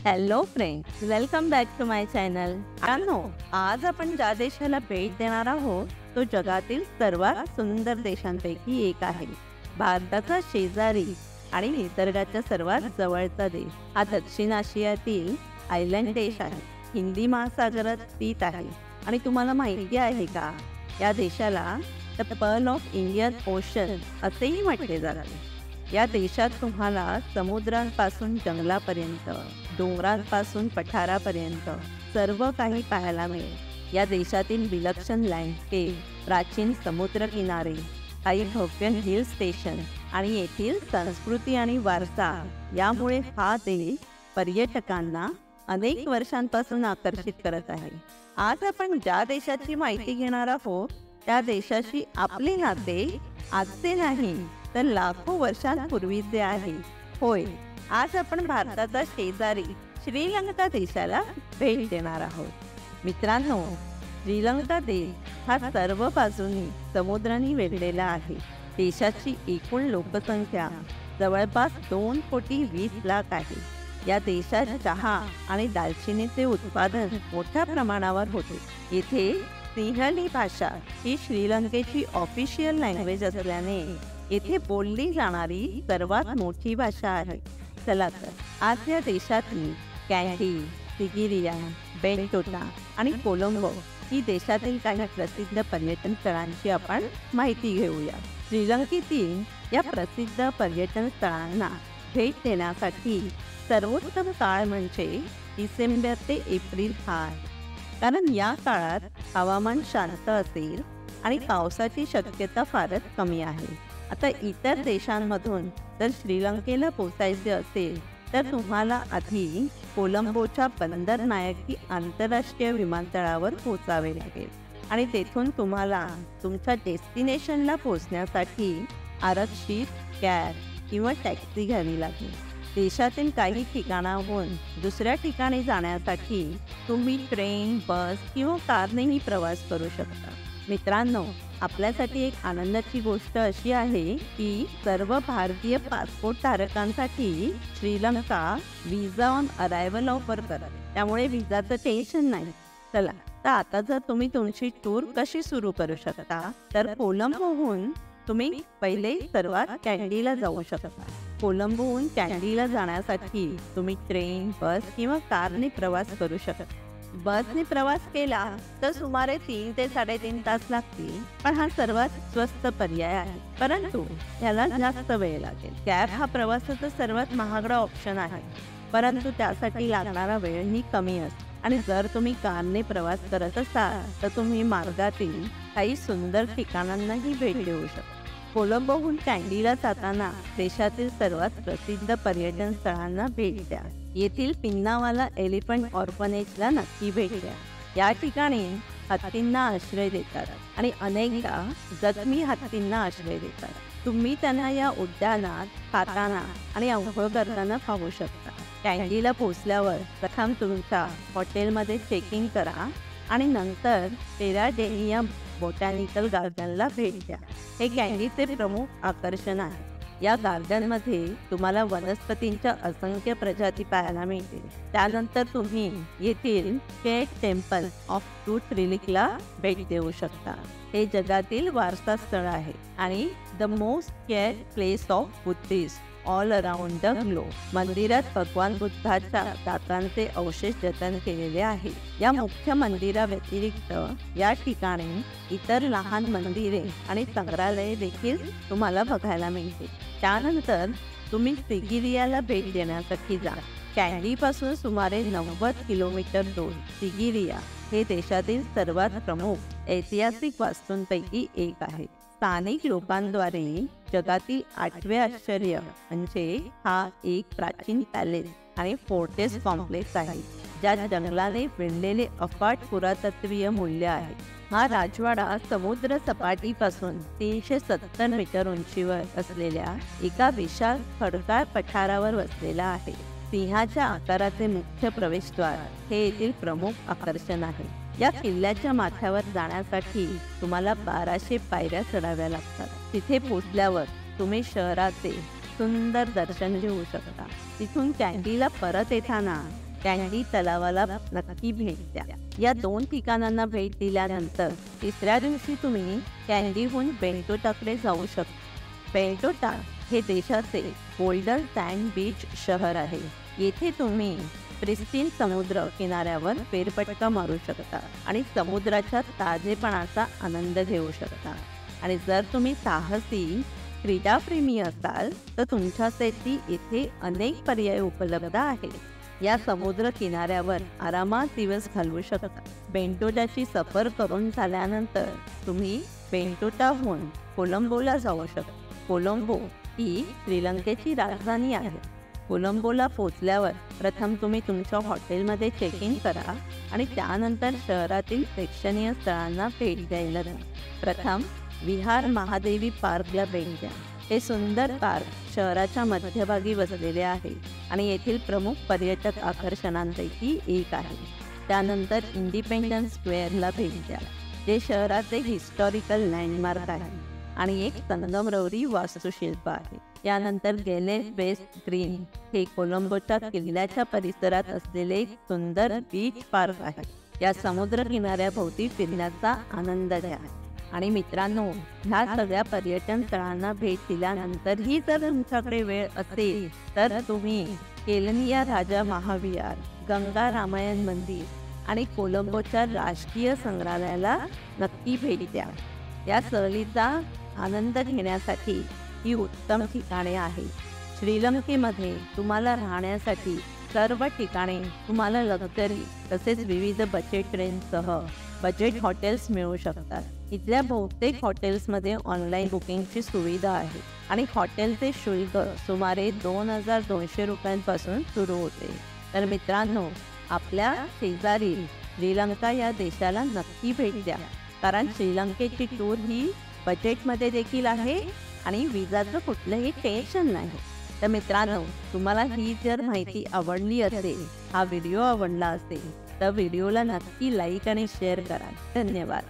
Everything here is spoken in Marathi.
Hello friends, welcome back to my channel. आज आपण ज्या देशाला भेट देणार आहोत तो जगातील सर्वात सुंदर देशांपैकी एक आहे. भारताचा शेजारी आणि निसर्गाच्या सर्वात जवळचा देश हा दक्षिण आशियातील आयलंड देश आहे. हिंदी महासागरात स्थित आहे आणि तुम्हाला माहिती आहे का, या देशाला the pearl of Indian ocean असेही म्हटले जाते. या देशात तुम्हाला समुद्रांपासून जंगलापर्यंत, डोंगरांपासून पठारापर्यंत सर्व काही पाहायला मिळेल. या देशातील विलक्षण लँडस्केप, प्राचीन समुद्रकिनारे, काही भव्य हिल स्टेशन आणि येथील संस्कृती आणि वारसा यामुळे हा देश पर्यटकांना अनेक वर्षांपासून आकर्षित करत आहे. आज आपण ज्या देशाची माहिती घेणार आहोत त्या देशाशी आपले नाते आजचे नाही तर लाखो वर्षांपूर्वीचे आहे. होय, आज आपण भारताचा शेजारी श्रीलंका देशाला भेट देणार आहोत. मित्रांनो, श्रीलंका देश हा सर्व बाजूंनी समुद्राने वेढलेला आहे. देशाची एकूण लोकसंख्या जवळपास 2,20,00,000 आहे. या देशात चहा आणि दालचिनीचे उत्पादन मोठ्या प्रमाणावर होते. येथे सिंहली भाषा ही श्रीलंकेची ऑफिशियल लँग्वेज असल्याने येथे बोलली जाणारी सर्वात मोठी भाषा आहे. चला तर आज या देशातील कॅन्डी, सिगिरिया, बेंटोटा आणि कोलंबो ही देशातील काही प्रसिद्ध पर्यटन स्थळांची आपण माहिती घेऊया. श्रीलंकेतील या प्रसिद्ध पर्यटन स्थळांना भेट देण्यासाठी सर्वोत्तम काळ म्हणजे डिसेंबर ते एप्रिल हा आहे. कारण या काळात हवामान शांत असेल आणि पावसाची शक्यता फारच कमी आहे. आता इतर देशांमधून जर श्रीलंकेला पोचायचे असेल तर तुम्हाला आधी कोलंबोच्या बंदर नायकी आंतरराष्ट्रीय विमानतळावर पोचावे लागेल आणि तेथून तुम्हाला तुमच्या डेस्टिनेशनला पोचण्यासाठी आरक्षित कॅब किंवा टॅक्सी घ्यावी लागेल. देशातील काही ठिकाणाहून दुसऱ्या ठिकाणी जाण्यासाठी तुम्ही ट्रेन, बस किंवा कारनेही प्रवास करू शकता. मित्रांनो, आपल्यासाठी एक आनंदाची गोष्ट अशी आहे की सर्व भारतीय पासपोर्ट धारकांसाठी Sri Lanka visa on arrival offer करते. त्यामुळे व्हिसाचं टेन्शन नाही. चला तर आता जर तुम्ही तुमची टूर कशी सुरू करू शकता तर कोलंबोहून तुम्ही पहिले सर्वात कॅन्डीला जाऊ शकता. कोलंबोहून कॅन्डीला जाण्यासाठी तुम्ही ट्रेन, बस किंवा कारने प्रवास करू शकता. बसने प्रवास केला तर सुमारे 3 ते 3.5 तास लागतील, पण हा सर्वात स्वस्त पर्याय आहे. परंतु याला जास्त वेळ लागेल. कॅब हा प्रवासाचा सर्वात महागडा ऑप्शन आहे, परंतु त्यासाठी लागणारा वेळही कमी असतो. आणि जर तुम्ही कारने प्रवास करत असाल तर तुम्ही मार्गातील काही सुंदर ठिकाणांनाही भेट देऊ शकता. कोलंबोहून कॅन्डीला जाताना देशातील सर्वात प्रसिद्ध पर्यटन स्थळांना भेट द्या. येथील पिन्नावाला एलिफंट ऑर्फनेजला नक्की भेट द्या. या ठिकाणी हत्तींना आश्रय देतात आणि अनेकदा जखमी हत्तींना आश्रय देतात. तुम्ही त्यांना या उद्यानात खाताना आणि अंघोळ करताना पाहू शकता. कॅन्डीला पोहोचल्यावर प्रथम तुमच्या हॉटेलमध्ये चेक इन करा आणि नंतर टेराडेनिया बोटॅनिकल गार्डनला भेट द्या. हे कॅन्डीचे प्रमुख आकर्षण आहे. या गार्डनमध्ये तुम्हाला वनस्पतींच्या असंख्य प्रजाती पाहायला मिळतील. त्यानंतर तुम्ही येथील स्टेट टेम्पल ऑफ ट्रूथ रिलीकला भेट देऊ शकता. हे जगातील वारसा स्थळ आहे आणि the most cared place of Buddhist all around the globe. मंदिरात भगवान बुद्धाच्या दातांचे अवशेष जतन केलेले आहे. या मुख्य मंदिराव्यतिरिक्त या ठिकाणी इतर लहान मंदिरे आणि संग्रहालये देखील तुम्हाला बघायला मिळतील. त्यानंतर तुम्ही सिगिरियाला भेट देण्यासाठी जा. कॅन्डीपासून सुमारे 90 किलोमीटर दूर सिगिरिया हे देशातील सर्वात प्रमुख ऐतिहासिक वास्तूंपैकी एक आहे. स्थानिक लोकांद्वारे जगातील 8वे आश्चर्य म्हणजे हा एक प्राचीन पॅलेस आणि फोर्टेस कॉम्प्लेक्स आहे, ज्यात जंगलाने वेढलेले अफाट पुरातत्वीय मूल्य आहे. हा राजवाडा समुद्र सपाटीपासून 370 मीटर उंचीवर असलेल्या एका विशाल खडकाळ पठारावर वसलेला आहे. सिंहाच्या आकाराचे मुख्य प्रवेशद्वार हे येथील प्रमुख आकर्षण आहे. या किल्ल्याच्या माथ्यावर जाण्यासाठी तुम्हाला 1200 पायऱ्या चढाव्या लागतात. तिथे पोहोचल्यावर तुम्ही शहराचे सुंदर दर्शन घेऊ शकता. तिथून कॅन्डीला परत येताना कॅन्डी तलावाला नक्की भेट द्या. या 2 ठिकाणांना भेट दिल्यानंतर तिसऱ्या दिवशी तुम्ही कॅन्डीहून बेंटोटाकडे जाऊ शकता. बेंटोटा हे देशाचे गोल्डन सँड बीच शहर आहे. येथे तुम्ही प्रिस्टीन समुद्र किनाऱ्यावर फेरफटका मारू शकता आणि समुद्राच्या ताजेपणाचा आनंद घेऊ शकता. आणि जर तुम्ही साहसी क्रीडाप्रेमी असाल तर तुमच्यासाठी इथे अनेक पर्याय उपलब्ध आहेत. या समुद्र किनाऱ्यावर आरामात दिवस घालवू शकता. बेंटोटाची सफर करून झाल्यानंतर तुम्ही बेंटोटाहून कोलंबोला जाऊ शकता. कोलंबो ही श्रीलंकेची राजधानी आहे. कोलंबोला पोचल्यावर प्रथम तुम्ही तुमच्या हॉटेलमध्ये चेक इन करा आणि त्यानंतर शहरातील प्रेक्षणीय स्थळांना भेट द्यायला द्या. प्रथम विहार महादेवी पार्कला भेट द्या. हे सुंदर पार्क शहराच्या मध्यभागी वसलेले आहे आणि येथील प्रमुख पर्यटक आकर्षणांपैकी एक आहे. त्यानंतर इंडिपेंडन्स स्क्वेअरला भेट द्या, जे शहराचे हिस्टॉरिकल लँडमार्क आहे आणि एक संगमरवरी वास्तुशिल्प आहे. यानंतर गेलेस वेस्ट ग्रीन हे कोलंबोच्या किल्ल्याच्या परिसरात असलेले एक सुंदर बीच पार्क आहे. या समुद्र किनाऱ्याभोवती फिरण्याचा आनंद घ्या. आणि मित्रांनो, ह्या सगळ्या पर्यटन स्थळांना भेट दिल्यानंतरही जर तुमच्याकडे वेळ असेल तर तुम्ही केलनिया राजा महाविहार, गंगा रामायण मंदिर आणि कोलंबोच्या राष्ट्रीय संग्रहालयाला नक्की भेट द्या. या सहलीचा आनंद घेण्यासाठी ही उत्तम ठिकाणे आहेत. श्रीलंकेमध्ये तुम्हाला राहण्यासाठी सर्व ठिकाणे तुम्हाला लक्झरी तसेच विविध बजेट रेंजसह बजेट हॉटेल्स मिळू शकतात. इथल्या बहुतेक हॉटेल्समध्ये ऑनलाईन बुकिंगची सुविधा आहे आणि हॉटेलचे शुल्क सुमारे 2200 रुपयांपासून सुरू होते. तर मित्रांनो, आपल्या शेजारील श्रीलंका या देशाला नक्की भेट द्या, कारण श्रीलंकेची टूर ही बजेटमध्ये देखील आहे आणि विजाचं कुठलंही टेन्शन नाही. तर मित्रांनो, तुम्हाला ही जर माहिती आवडली असेल, हा व्हिडिओ आवडला असेल तर व्हिडिओला नक्की लाईक आणि शेअर करा. धन्यवाद.